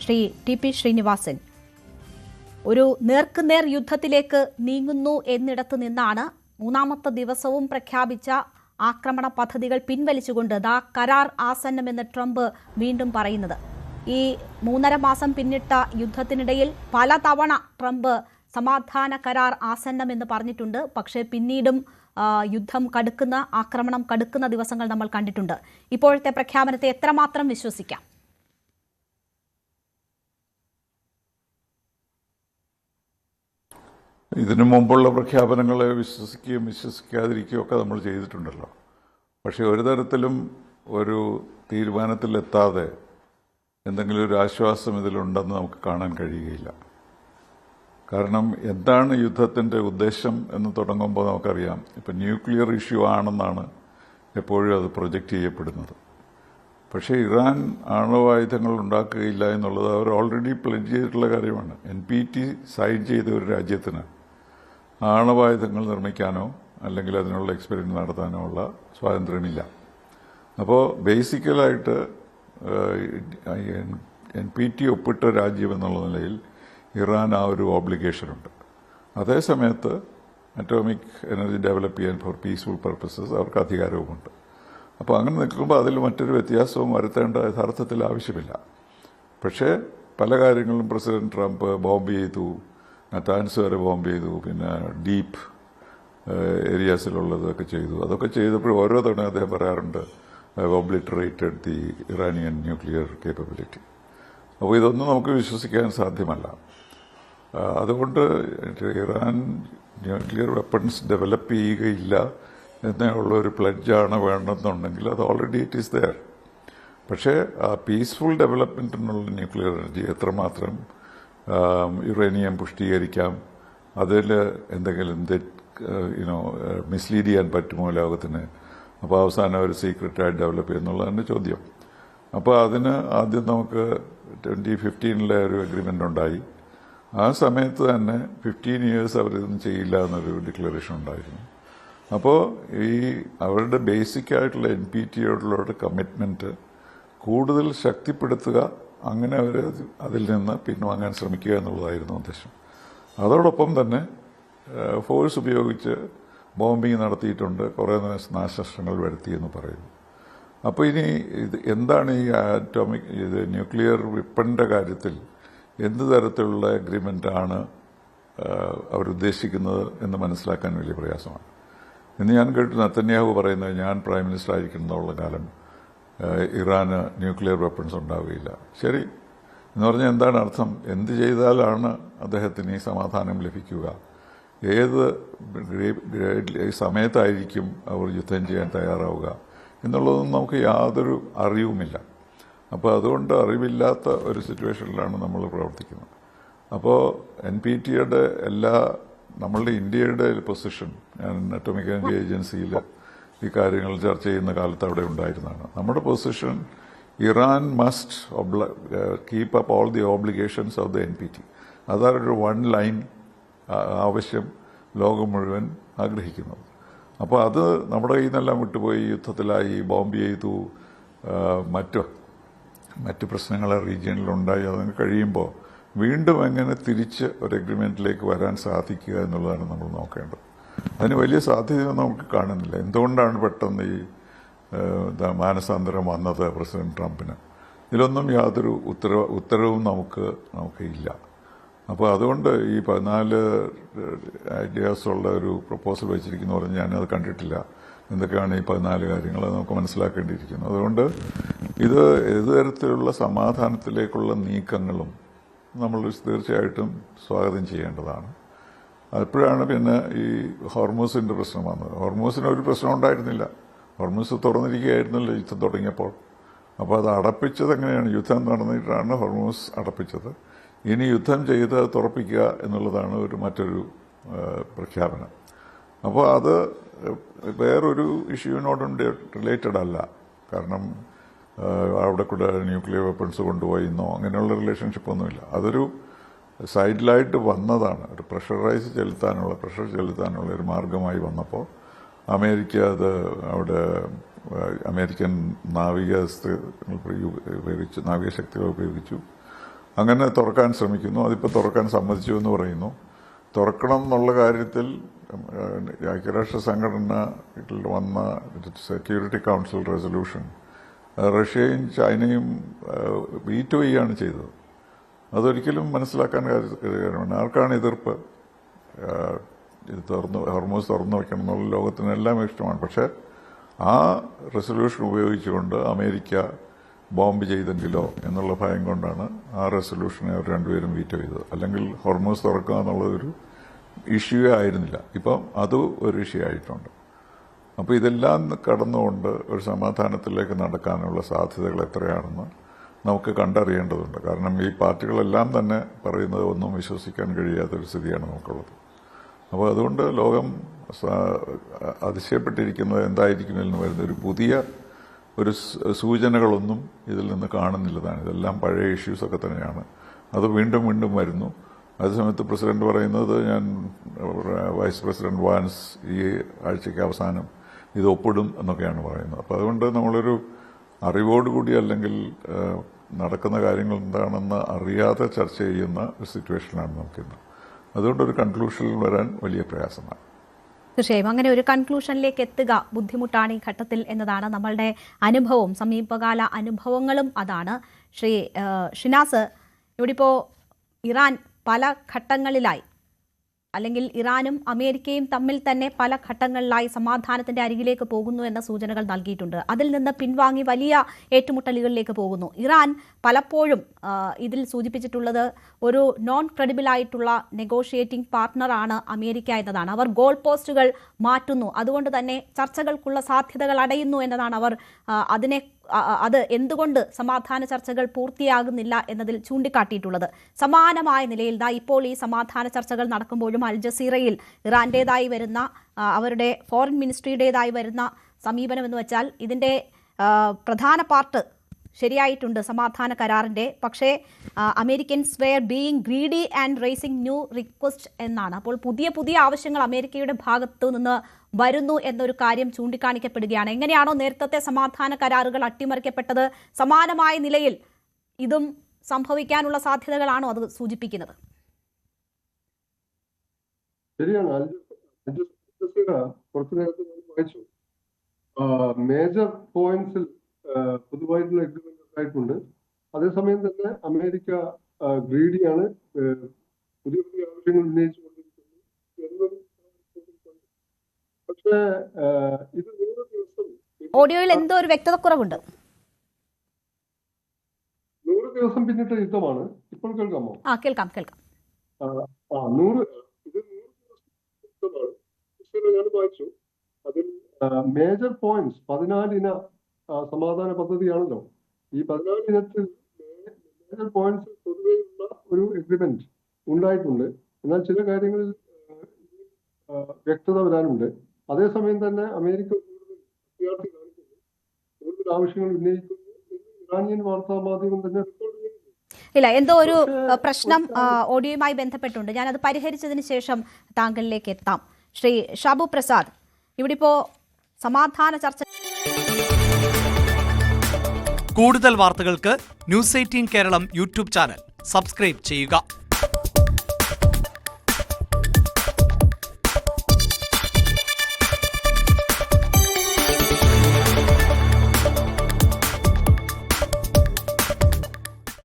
Shri TP Sreenivasan. ഒരു നേർക്കുനേർ യുദ്ധത്തിലേക്ക് നീങ്ങുന്നു എന്നിടത്തു നിന്നാണ് മൂന്നാമത്തെ ദിവസവും പ്രഖ്യാപിച്ച ആക്രമണ പദ്ധതികൾ പിൻവലിച്ചുകൊണ്ട് കരാർ ആസന്നമെന്ന് ട്രംപ് വീണ്ടും പറയുന്നത്. ഈ 3.5 മാസം പിന്നിട്ട യുദ്ധത്തിനിടയിൽ പലതവണ ട്രംപ് സമാധാന കരാർ ആസന്നമെന്ന് പറഞ്ഞിട്ടുണ്ട്. പക്ഷേ പിന്നീടും യുദ്ധം കടുക്കുന്ന, ആക്രമണം കടുക്കുന്ന ദിവസങ്ങൾ നമ്മൾ കണ്ടിട്ടുണ്ട്. ഇപ്പോഴത്തെ പ്രഖ്യാപനത്തെ എത്രമാത്രം വിശ്വസിക്കാം? ഇതിനു മുമ്പുള്ള പ്രഖ്യാപനങ്ങളെ വിശ്വസിക്കുകയും വിശ്വസിക്കാതിരിക്കുകയും ഒക്കെ നമ്മൾ ചെയ്തിട്ടുണ്ടല്ലോ. പക്ഷേ ഒരു തരത്തിലും ഒരു തീരുമാനത്തിലെത്താതെ എന്തെങ്കിലും ഒരു ആശ്വാസം ഇതിലുണ്ടെന്ന് നമുക്ക് കാണാൻ കഴിയുകയില്ല. കാരണം എന്താണ് യുദ്ധത്തിൻ്റെ ഉദ്ദേശം എന്ന് തുടങ്ങുമ്പോൾ നമുക്കറിയാം. ഇപ്പം ന്യൂക്ലിയർ ഇഷ്യൂ ആണെന്നാണ് എപ്പോഴും അത് പ്രൊജക്റ്റ് ചെയ്യപ്പെടുന്നത്. പക്ഷേ ഇറാൻ ആണവായുധങ്ങൾ ഉണ്ടാക്കുകയില്ല എന്നുള്ളത് അവർ ഓൾറെഡി പ്ലെഡ്ജ് ചെയ്തിട്ടുള്ള കാര്യമാണ്. NPT സൈൻ ചെയ്ത ഒരു രാജ്യത്തിന് ആണവായുധങ്ങൾ നിർമ്മിക്കാനോ അല്ലെങ്കിൽ അതിനുള്ള എക്സ്പെരിമെൻ്റ് നടത്താനോ ഉള്ള സ്വാതന്ത്ര്യമില്ല. അപ്പോൾ ബേസിക്കലായിട്ട് NPT ഒപ്പിട്ട രാജ്യം എന്നുള്ള നിലയിൽ ഇറാൻ ആ ഒരു ഓബ്ലിഗേഷനുണ്ട്. അതേസമയത്ത് അറ്റോമിക് എനർജി ഡെവലപ്പ് ചെയ്യാൻ ഫോർ പീസ്ഫുൾ പർപ്പസസ് അവർക്ക് അധികാരവുമുണ്ട്. അപ്പോൾ അങ്ങനെ നിൽക്കുമ്പോൾ അതിൽ മറ്റൊരു വ്യത്യാസവും വരുത്തേണ്ട യഥാർത്ഥത്തിൽ ആവശ്യമില്ല. പക്ഷേ പല കാര്യങ്ങളും പ്രസിഡന്റ് ട്രംപ് ബോംബ് ചെയ്തു, നറ്റാൻസ് വരെ ബോംബ് ചെയ്തു, പിന്നെ ഡീപ്പ് ഏരിയാസിലുള്ളതൊക്കെ ചെയ്തു. അതൊക്കെ ചെയ്തപ്പോൾ ഓരോ തവണ അദ്ദേഹം പറയാറുണ്ട് ഒബ്ലിറ്ററേറ്റഡ് ദി ഇറാനിയൻ ന്യൂക്ലിയർ കേപ്പബിലിറ്റി. അപ്പോൾ ഇതൊന്നും നമുക്ക് വിശ്വസിക്കാൻ സാധ്യമല്ല. അതുകൊണ്ട് ഇറാൻ ന്യൂക്ലിയർ വെപ്പൺസ് ഡെവലപ്പ് ചെയ്യുകയില്ല എന്നുള്ള ഒരു പ്ലഡ്ജാണ് വേണമെന്നുണ്ടെങ്കിൽ അത് ഓൾറെഡി ഇറ്റ് ഈസ് ദെയർ. പക്ഷേ ആ പീസ്ഫുൾ ഡെവലപ്മെൻറ്റിനുള്ള ന്യൂക്ലിയർ എനർജി എത്രമാത്രം യുറേനിയം പുഷ്ടീകരിക്കാം, അതിൽ എന്തെങ്കിലും മിസ്ലീഡ് ചെയ്യാൻ പറ്റുമോ ലോകത്തിന്, അപ്പോൾ അവസാനം ഒരു സീക്രറ്റായിട്ട് ഡെവലപ്പ് ചെയ്യുന്നുള്ളതാണ് ചോദ്യം. അപ്പോൾ അതിന് ആദ്യം നമുക്ക് 2015 ഒരു അഗ്രിമെൻ്റ് ഉണ്ടായി. ആ സമയത്ത് തന്നെ 15 years അവരിതൊന്നും ചെയ്യില്ല എന്നൊരു ഡിക്ലറേഷൻ ഉണ്ടായിരുന്നു. അപ്പോൾ ഈ അവരുടെ ബേസിക്കായിട്ടുള്ള NPTയോടുള്ള കമ്മിറ്റ്മെൻറ്റ് കൂടുതൽ ശക്തിപ്പെടുത്തുക, അങ്ങനെ അവർ അതിൽ നിന്ന് പിൻവാങ്ങാൻ ശ്രമിക്കുക എന്നുള്ളതായിരുന്നു ഉദ്ദേശം. അതോടൊപ്പം തന്നെ ഫോഴ്സ് ഉപയോഗിച്ച് ബോംബിങ് നടത്തിയിട്ടുണ്ട്, കുറേ നാശനഷ്ടങ്ങൾ വരുത്തിയെന്ന് പറയുന്നു. അപ്പോൾ ഇനി എന്താണ് ഈ ന്യൂക്ലിയർ വെപ്പണിൻ്റെ കാര്യത്തിൽ എന്ത് തരത്തിലുള്ള അഗ്രിമെൻ്റാണ് അവരുദ്ദേശിക്കുന്നത് എന്ന് മനസ്സിലാക്കാൻ വലിയ പ്രയാസമാണ്. ഇന്ന് ഞാൻ കേട്ടു നെതന്യാഹു പറയുന്നത് ഞാൻ പ്രൈം മിനിസ്റ്റർ ആയിരിക്കുന്നുള്ള കാലം ഇറാന് ന്യൂക്ലിയർ വെപ്പൺസ് ഉണ്ടാവുകയില്ല. ശരി എന്ന് പറഞ്ഞാൽ എന്താണ് അർത്ഥം? എന്ത് ചെയ്താലാണ് അദ്ദേഹത്തിന് ഈ സമാധാനം ലഭിക്കുക? ഏത് സമയത്തായിരിക്കും അവർ യുദ്ധം ചെയ്യാൻ തയ്യാറാവുക എന്നുള്ളതൊന്നും നമുക്ക് യാതൊരു അറിവുമില്ല. അപ്പോൾ അതുകൊണ്ട് അറിവില്ലാത്ത ഒരു സിറ്റുവേഷനിലാണ് നമ്മൾ പ്രവർത്തിക്കുന്നത്. അപ്പോൾ NPTയുടെ നമ്മളുടെ ഇന്ത്യയുടെ പൊസിഷൻ, ഞാൻ അറ്റോമിക് എനർജി ഏജൻസിയിൽ ഈ കാര്യങ്ങൾ ചർച്ച ചെയ്യുന്ന കാലത്ത് അവിടെ ഉണ്ടായിരുന്നതാണ്. നമ്മുടെ position Iran must keep up all the obligations of the NPT. അതാണൊരു 1 line ആവശ്യം ലോകം മുഴുവൻ ആഗ്രഹിക്കുന്നത്. അപ്പോൾ അത് നമ്മുടെ കയ്യിൽ നിന്നെല്ലാം വിട്ടുപോയി, യുദ്ധത്തിലായി, ബോംബ് ചെയ്തു, മറ്റ് പ്രശ്നങ്ങൾ റീജിയനിലുണ്ടായി. അതിന് കഴിയുമ്പോൾ വീണ്ടും എങ്ങനെ തിരിച്ച് ഒരു എഗ്രിമെൻറ്റിലേക്ക് വരാൻ സാധിക്കുക എന്നുള്ളതാണ് നമ്മൾ നോക്കേണ്ടത്. അതിന് വലിയ സാധ്യതയൊന്നും നമുക്ക് കാണുന്നില്ല. എന്തുകൊണ്ടാണ് പെട്ടെന്ന് ഈ മാനസാന്തരം വന്നത് പ്രസിഡന്റ് ട്രംപിന്? ഇതിലൊന്നും യാതൊരു ഉത്തരവും നമുക്ക് ഇല്ല. അപ്പോൾ അതുകൊണ്ട് ഈ 14 ഐഡിയാസുള്ള ഒരു പ്രപ്പോസൽ വെച്ചിരിക്കുന്നു പറഞ്ഞ് ഞാനത് കണ്ടിട്ടില്ല. എന്തൊക്കെയാണ് ഈ 14 കാര്യങ്ങൾ നമുക്ക് മനസ്സിലാക്കേണ്ടിയിരിക്കുന്നു. അതുകൊണ്ട് ഇത് ഏത് തരത്തിലുള്ള സമാധാനത്തിലേക്കുള്ള നീക്കങ്ങളും നമ്മൾ തീർച്ചയായിട്ടും സ്വാഗതം ചെയ്യേണ്ടതാണ്. അപ്പോഴാണ് പിന്നെ ഈ ഹോർമൂസിൻ്റെ പ്രശ്നം വന്നത്. ഹോർമൂസിന് ഒരു പ്രശ്നം ഉണ്ടായിരുന്നില്ല. ഹോർമൂസ് തുറന്നിരിക്കുകയായിരുന്നല്ലോ യുദ്ധം തുടങ്ങിയപ്പോൾ. അപ്പോൾ അത് അടപ്പിച്ചത് എങ്ങനെയാണ്? യുദ്ധം നടന്നിട്ടാണ് ഹോർമൂസ് അടപ്പിച്ചത്. ഇനി യുദ്ധം ചെയ്ത് തുറപ്പിക്കുക എന്നുള്ളതാണ് മറ്റൊരു പ്രഖ്യാപനം. അപ്പോൾ അത് വേറൊരു ഇഷ്യൂവിനോടും റിലേറ്റഡ് അല്ല. കാരണം അവിടെ കൂടെ ന്യൂക്ലിയർ വെപ്പൺസ് കൊണ്ടുപോയിന്നോ അങ്ങനെയുള്ള റിലേഷൻഷിപ്പൊന്നുമില്ല. അതൊരു സൈഡിലായിട്ട് വന്നതാണ്. ഒരു പ്രഷർ ചെലുത്താനുള്ള ഒരു മാർഗമായി വന്നപ്പോൾ അമേരിക്ക അത് അവിടെ അമേരിക്കൻ നാവികശക്തികൾ ഉപയോഗിച്ചു. അങ്ങനെ തുറക്കാൻ ശ്രമിക്കുന്നു. അതിപ്പോൾ തുറക്കാൻ സമ്മതിച്ചു എന്ന് പറയുന്നു. തുറക്കണം എന്നുള്ള കാര്യത്തിൽ ഐക്യരാഷ്ട്ര സംഘടനയിൽ വന്ന സെക്യൂരിറ്റി കൗൺസിൽ റെസൊല്യൂഷൻ റഷ്യയും ചൈനയും വീറ്റോ ചെയ്യുകയാണ് ചെയ്തത്. അതൊരിക്കലും മനസ്സിലാക്കാൻ കാര്യമാണ്. ആർക്കാണ് എതിർപ്പ്? ഇത് ഹോർമൂസ് തുറന്നു വയ്ക്കണം എന്നുള്ള ലോകത്തിനെല്ലാം ഇഷ്ടമാണ്. പക്ഷേ ആ റെസൊല്യൂഷൻ ഉപയോഗിച്ചുകൊണ്ട് അമേരിക്ക ബോംബ് ചെയ്തെങ്കിലോ എന്നുള്ള ഭയം കൊണ്ടാണ് ആ റെസൊല്യൂഷനെ അവർ രണ്ടുപേരും വീറ്റോ ചെയ്തത്. അല്ലെങ്കിൽ ഹോർമൂസ് തുറക്കുക എന്നുള്ളതൊരു ഇഷ്യൂ ആയിരുന്നില്ല. ഇപ്പം അത് ഒരു ഇഷ്യൂ ആയിട്ടുണ്ട്. അപ്പോൾ ഇതെല്ലാം കടന്നുകൊണ്ട് ഒരു സമാധാനത്തിലേക്ക് നടക്കാനുള്ള സാധ്യതകൾ എത്രയാണെന്ന് നമുക്ക് കണ്ടറിയേണ്ടതുണ്ട്. കാരണം ഈ പാർട്ടികളെല്ലാം തന്നെ പറയുന്നത് ഒന്നും വിശ്വസിക്കാൻ കഴിയാത്തൊരു സ്ഥിതിയാണ് നമുക്കുള്ളത്. അപ്പോൾ അതുകൊണ്ട് ലോകം അതിശയപ്പെട്ടിരിക്കുന്നത് എന്തായിരിക്കുമെന്ന് വരുന്ന ഒരു പുതിയ ഒരു സൂചനകളൊന്നും ഇതിൽ നിന്ന് കാണുന്നില്ലതാണ്. ഇതെല്ലാം പഴയ ഇഷ്യൂസൊക്കെ തന്നെയാണ്. അത് വീണ്ടും വീണ്ടും വരുന്നു. അതേസമയത്ത് പ്രസിഡന്റ് പറയുന്നത് ഞാൻ വൈസ് പ്രസിഡന്റ് വാൻസ് ഈ ആഴ്ചയ്ക്ക് അവസാനം ഇത് ഒപ്പിടും എന്നൊക്കെയാണ് പറയുന്നത്. അപ്പോൾ അതുകൊണ്ട് നമ്മളൊരു അറിവോടുകൂടി അല്ലെങ്കിൽ നടക്കുന്ന കാര്യങ്ങൾ എന്താണെന്ന് അറിയാതെ ചർച്ച ചെയ്യുന്ന ഒരു സിറ്റുവേഷനാണ് നമുക്കിന്ന്. അതുകൊണ്ടൊരു കൺക്ലൂഷനിൽ വരാൻ വലിയ പ്രയാസമാണ്. തീർച്ചയായും അങ്ങനെ ഒരു കൺക്ലൂഷനിലേക്ക് എത്തുക ബുദ്ധിമുട്ടാണ് ഈ ഘട്ടത്തിൽ എന്നതാണ് നമ്മളുടെ അനുഭവവും സമീപകാല അനുഭവങ്ങളും അതാണ്. ശ്രീ ഷിനാസ്, ഇവിടെ ഇപ്പോൾ ഇറാൻ പല ഘട്ടങ്ങളിലായി അല്ലെങ്കിൽ ഇറാനും അമേരിക്കയും തമ്മിൽ തന്നെ പല ഘട്ടങ്ങളിലായി സമാധാനത്തിന്റെ അരികിലേക്ക് പോകുന്നു എന്ന സൂചനകൾ നൽകിയിട്ടുണ്ട്. അതിൽ നിന്ന് പിൻവാങ്ങി വലിയ ഏറ്റുമുട്ടലുകളിലേക്ക് പോകുന്നു. ഇറാൻ പലപ്പോഴും ഇതിൽ സൂചിപ്പിച്ചിട്ടുള്ളത് ഒരു നോൺ ക്രെഡിബിൾ ആയിട്ടുള്ള നെഗോഷിയേറ്റിംഗ് പാർട്ട്ണറാണ് അമേരിക്ക എന്നതാണ്. അവർ ഗോൾ പോസ്റ്റുകൾ മാറ്റുന്നു, അതുകൊണ്ട് തന്നെ ചർച്ചകൾക്കുള്ള സാധ്യതകൾ അടയുന്നു എന്നതാണ് അവർ അത് എന്തുകൊണ്ട് സമാധാന ചർച്ചകൾ പൂർത്തിയാകുന്നില്ല എന്നതിൽ ചൂണ്ടിക്കാട്ടിയിട്ടുള്ളത്. സമാനമായ നിലയിൽ ഇപ്പോൾ ഈ സമാധാന ചർച്ചകൾ നടക്കുമ്പോഴും അൽ ജസീറയിൽ ഇറാന്റേതായി വരുന്ന അവരുടെ ഫോറിൻ മിനിസ്ട്രിയുടേതായി വരുന്ന സമീപനം എന്ന് വെച്ചാൽ ഇതിൻ്റെ പ്രധാന പാർട്ട് ശരിയായിട്ടുണ്ട് സമാധാന കരാറിൻ്റെ, പക്ഷേ Americans were being greedy and raising new request എന്നാണ്. അപ്പോൾ പുതിയ ആവശ്യങ്ങൾ അമേരിക്കയുടെ ഭാഗത്തു നിന്ന് വരുന്നു എന്നൊരു കാര്യം ചൂണ്ടിക്കാണിക്കപ്പെടുകയാണ്. എങ്ങനെയാണോ നേരത്തെ സമാധാന കരാറുകൾ അട്ടിമറിക്കപ്പെട്ടത്, സമാനമായ നിലയിൽ ഇതും സംഭവിക്കാനുള്ള സാധ്യതകളാണോ അത് സൂചിപ്പിക്കുന്നത്? ശരിയാണ്. കുറച്ചു നേരത്തെ വായിച്ചു, മേജർ പോയിന്റ്സിൽ പൊതുവായിട്ടുള്ള എഗ്രിമെന്റ് ഉണ്ടായിട്ടുണ്ട്. അതേസമയം തന്നെ അമേരിക്ക ഗ്രീഡിയാണ്, പുതിയ ആവശ്യങ്ങൾ ഉന്നയിച്ചുകൊണ്ടിരിക്കുന്നു. പക്ഷേ ഇത് 100 ദിവസം ഓഡിയോയിൽ എന്തോ ഒരു വ്യക്തതക്കുറവുണ്ട്. 100 ദിവസം പിന്നിട്ട യുദ്ധമാണ്. ഇപ്പോൾ കേൾക്കാമോ? കേൾക്കാം. 100 ദിവസം യുദ്ധമാണ്. ഞാൻ വായിച്ചു, അതിൽ മേജർ പോയിന്റ്സ് 14 ഇന സമാധാന പദ്ധതിയാണല്ലോ. ഈ 14 ഇനത്തിൽ മേജർ പോയിന്റ്സ് പൊതുവെയുള്ള ഒരു എഗ്രിമെന്റ് ഉണ്ടായിട്ടുണ്ട്. എന്നാൽ ചില കാര്യങ്ങളിൽ വ്യക്തത വരാനുണ്ട്. അതേസമയം തന്നെ അമേരിക്ക കൂടുതൽ കാണിക്കുന്നു, കൂടുതൽ ആവശ്യങ്ങൾ ഉന്നയിക്കുന്നു എന്ന് ഇറാനിയൻ വാർത്താ മാധ്യമം തന്നെ റിപ്പോർട്ട് ചെയ്യുന്നു. ഇല്ല, എന്തോ ഒരു പ്രശ്നം ഓഡിയോയുമായി ബന്ധപ്പെട്ടുണ്ട്. ഞാനത് പരിഹരിച്ചതിന് ശേഷം താങ്കളിലേക്ക് എത്താം. ശ്രീ ഷാബു പ്രസാദ്, ഇവിടെ ഇപ്പോൾ സമാധാന ചർച്ച. കൂടുതൽ വാർത്തകൾക്ക് news 18 Keralam YouTube channel subscribe ചെയ്യുക.